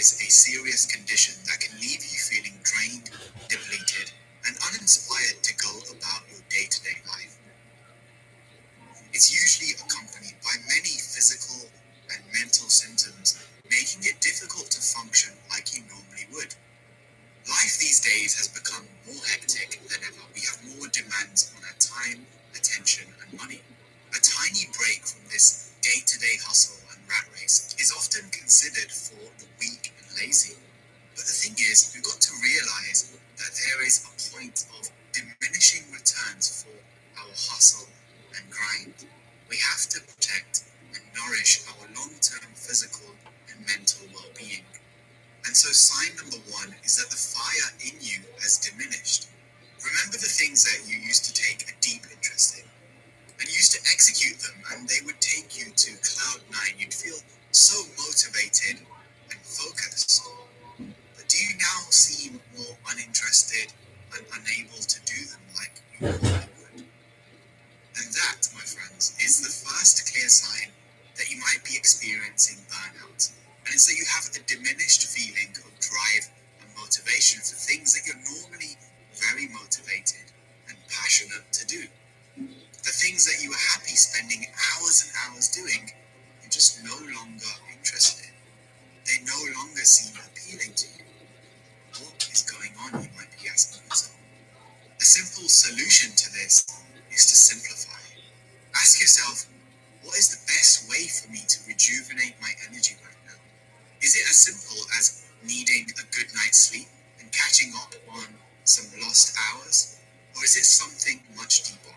is a serious condition that can leave you feeling drained, depleted, and uninspired to go about your day-to-day life. It's usually accompanied by many physical and mental symptoms, making it difficult to function like you normally would. Life these days has become more hectic than ever. We have more demands on our time, attention, and money. A tiny break from this day-to-day hustle and rat race is often considered for the weak and lazy. But the thing is, we've got to realize that there is a point of diminishing returns for our hustle and grind. We have to protect and nourish our long-term physical and mental well-being. And so sign number one is that the fire in you has diminished. Remember the things that you used to take a deep interest in and used to execute them, and they would take you to cloud nine. You'd feel so motivated and focused. But do you now seem more uninterested and unable to do them like you normally would? And that, my friends, is the first clear sign that you might be experiencing burnout. And it's that you have a diminished feeling of drive and motivation for things that you're normally very motivated and passionate to do. The things that you were happy spending hours and hours doing, you're just no longer interested in. They no longer seem appealing to you. What is going on, you might be asking yourself? A simple solution to this is to simplify. Ask yourself, what is the best way for me to rejuvenate my energy right now? Is it as simple as needing a good night's sleep and catching up on some lost hours? Or is it something much deeper?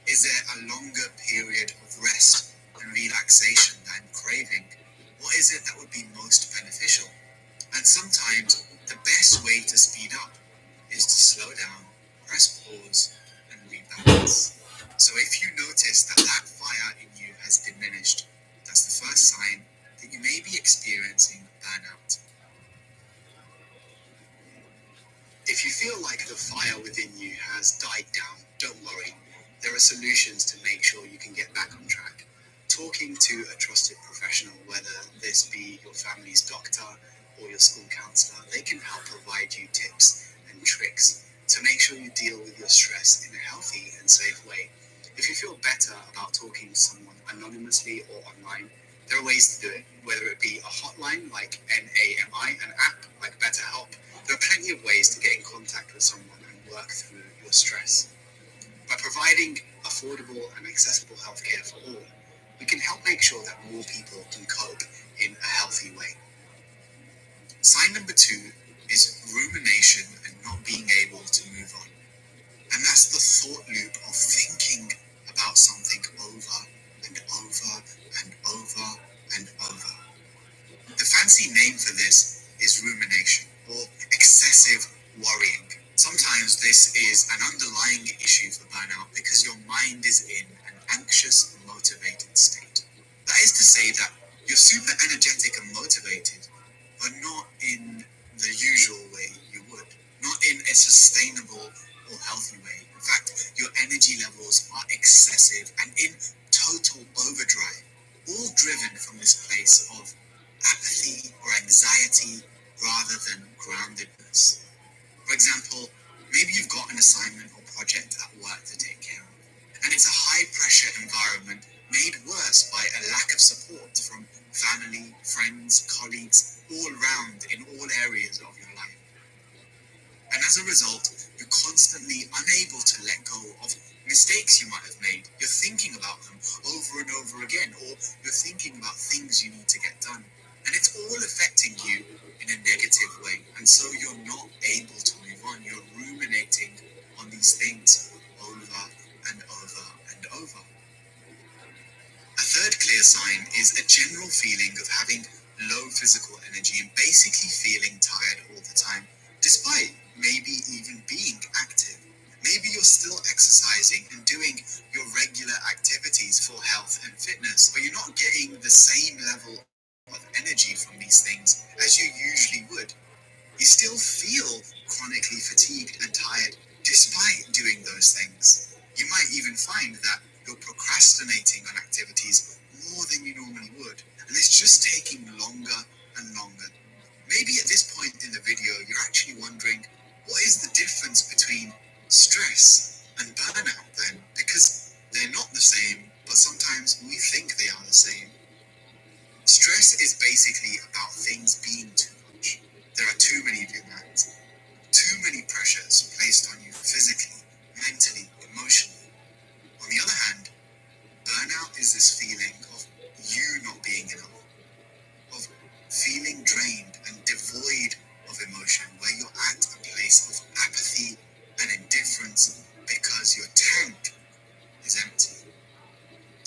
Is there a longer period of rest and relaxation that I'm craving? What is it that would be most beneficial? And sometimes the best way to speed up is to slow down, press pause, and rebalance. So if you notice that fire in you has diminished, that's the first sign that you may be experiencing burnout. If you feel like the fire within you has died down, don't worry. There are solutions to make sure you can get back on track. Talking to a trusted professional, whether this be your family's doctor or your school counselor, they can help provide you tips and tricks to make sure you deal with your stress in a healthy and safe way. If you feel better about talking to someone anonymously or online, there are ways to do it, whether it be a hotline like NAMI, an app like BetterHelp. There are plenty of ways to get in contact with someone and work through your stress. By providing affordable and accessible healthcare for all, we can help make sure that more people can cope in a healthy way. Sign number two is rumination and not being able to move on. And that's the thought loop of thinking about something over and over and over and over. The fancy name for this is rumination or excessive worrying. Sometimes this is an underlying issue for burnout because your mind is in an anxious, motivated state. That is to say that you're super energetic and motivated, but not in the usual way you would, not in a sustainable or healthy way. In fact, your energy levels are excessive and in total overdrive, all driven from this place of apathy or anxiety rather than groundedness. For example, maybe you've got an assignment or project at work to take care of, and it's a high-pressure environment made worse by a lack of support from family, friends, colleagues, all around in all areas of your life. And as a result, you're constantly unable to let go of mistakes you might have made. You're thinking about them over and over again, or you're thinking about things you need to get done. And it's all affecting you in a negative way. And so you're not able to move on. You're ruminating on these things over and over and over. A third clear sign is a general feeling of having low physical energy and basically feeling tired all the time, despite maybe even being active. Maybe you're still exercising and doing your regular activities for health and fitness, but you're not getting the same level of energy from these things as you usually would. You still feel chronically fatigued and tired despite doing those things. You might even find that you're procrastinating on activities more than you normally would, and it's just taking longer and longer. Maybe at this point in the video, you're actually wondering, what is the difference between stress and burnout then? Because they're not the same, but sometimes we think they are the same. Stress is basically about things being too much. There are too many demands, too many pressures placed on you physically, mentally, emotionally. On the other hand, burnout is this feeling of you not being enough, of feeling drained and devoid of emotion, where you're at a place of apathy and indifference because your tank is empty.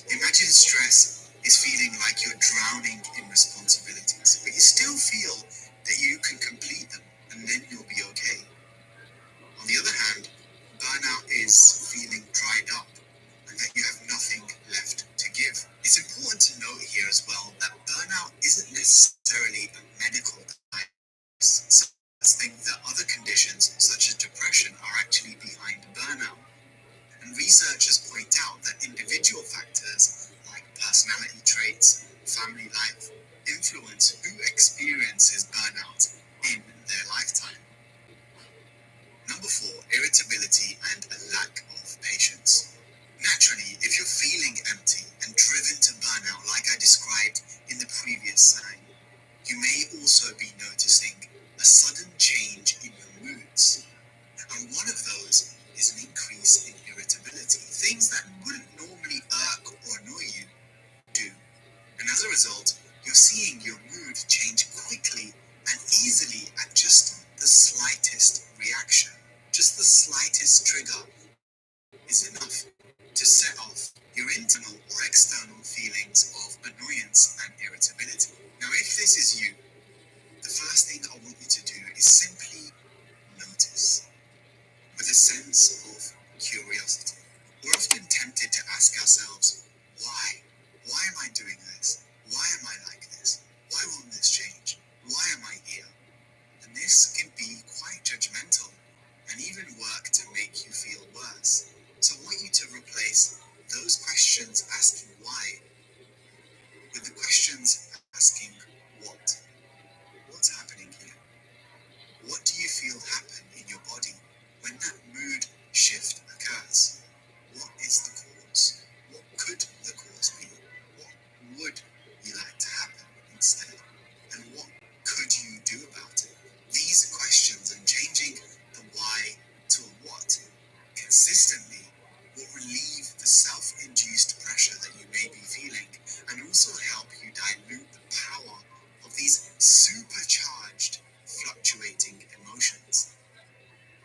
Imagine stress is feeling like you're drowning in responsibilities, but you still feel that you can complete them and then you'll be okay. On the other hand, burnout is feeling dried up and that you have nothing left to give. It's important to note here as well that burnout isn't necessarily a medical diagnosis. Some think that other conditions, such as depression, are actually behind burnout. And researchers point out that individual factors like personality traits, family life, influence who experiences burnout in their lifetime. Number 4, irritability and a lack of patience. Naturally, if you're feeling empty and driven to burnout like I described in the previous sign, you may also be noticing a sudden change in your moods. And one of those is an increase in irritability. Things that wouldn't normally irk or annoy you do. And as a result, you're seeing your mood change quickly and easily at just the slightest reaction. Just the slightest trigger is enough to set off your internal or external feelings of annoyance and irritability. Now, if this is you, the first thing I want you to do is simply notice with a sense of curiosity. We're often tempted to ask ourselves, why? Why am I doing this? Why am I like this? Why won't this change? Why am I here? And this can be quite judgmental and even work to make you feel worse. So I want you to replace those questions asking why with the questions asking what. What's happening here? What do you feel happen in your body when that mood shift occurs? What is the cause? What could the cause be? What would you like to happen instead? And what could you do about it? These questions and changing the why to a what consistently will relieve the self-induced pressure that you may be feeling and also help you dilute the power of these supercharged, fluctuating emotions.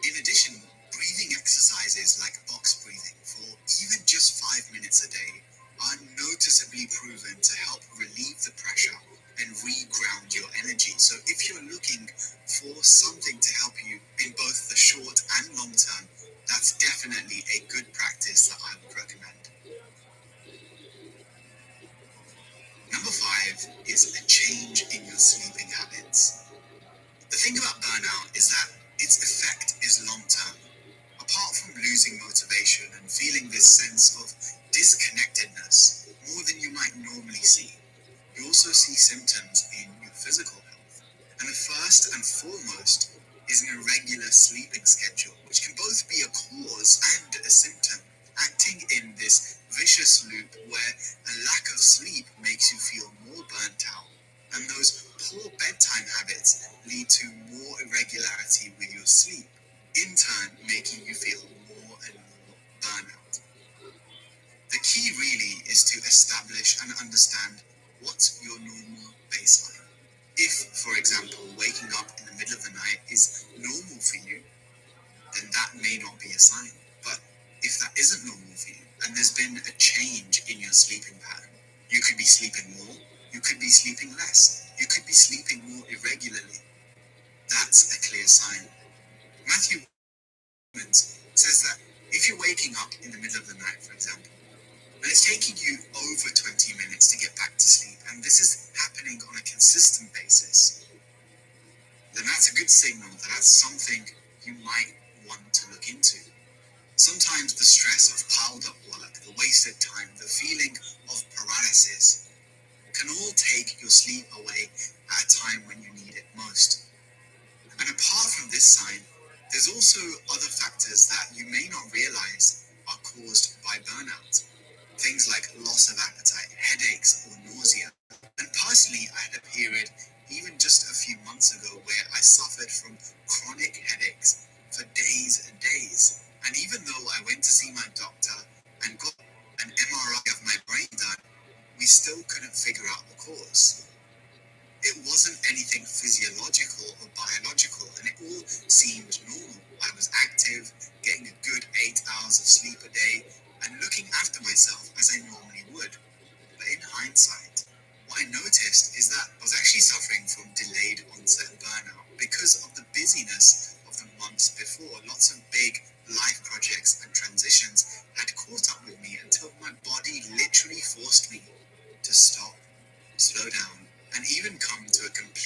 In addition, breathing exercises like box breathing for even just 5 minutes a day are noticeably proven to help relieve the pressure and reground your energy. So if you're looking for something to help you in both the short and long term, that's definitely a good practice that I would recommend. Number 5 is a change in your sleeping habits. The thing about burnout is that its effect is long term. Apart from losing motivation and feeling this sense of disconnectedness more than you might normally see, you also see symptoms in your physical health. And the first and foremost is an irregular sleeping schedule, which can both be a cause and a symptom, acting in this vicious loop where a lack of sleep makes you feel more burnt out, and those poor bedtime habits lead to more irregularity with your sleep, in turn making you feel more and more burnout. The key really is to establish and understand what's your normal baseline. If, for example, waking up in the middle of the night is normal for you, then that may not be a sign. But if that isn't normal for you, and there's been a change in your sleeping pattern, you could be sleeping more, you could be sleeping less, you could be sleeping more irregularly. That's a clear sign. Matthew says that if you're waking up in the middle of the night, for example, and it's taking you over 20 minutes to get back to sleep, and this is happening on a consistent basis, then that's a good signal that that's something you might want to look into. Sometimes the stress of piled up work, the wasted time, the feeling of paralysis can all take your sleep away at a time when you need it most. this sign, there's also other factors that you may not realize are caused by burnout. Things like loss of appetite, headaches, or nausea. And personally, I had a period, even just a few months ago, where I suffered from chronic headaches for days and days. And even though I went to see my doctor and got an MRI of my brain done, we still couldn't figure out the cause. It wasn't anything physiological or biological, and it all seemed normal. I was active, getting a good 8 hours of sleep a day, and looking after myself as I normally would. But in hindsight, what I noticed is that I was actually suffering from delayed onset burnout because of the busyness of the months before. Lots of big life projects and transitions had caught up with me until my body literally forced me to stop, slow down, and even come to a complete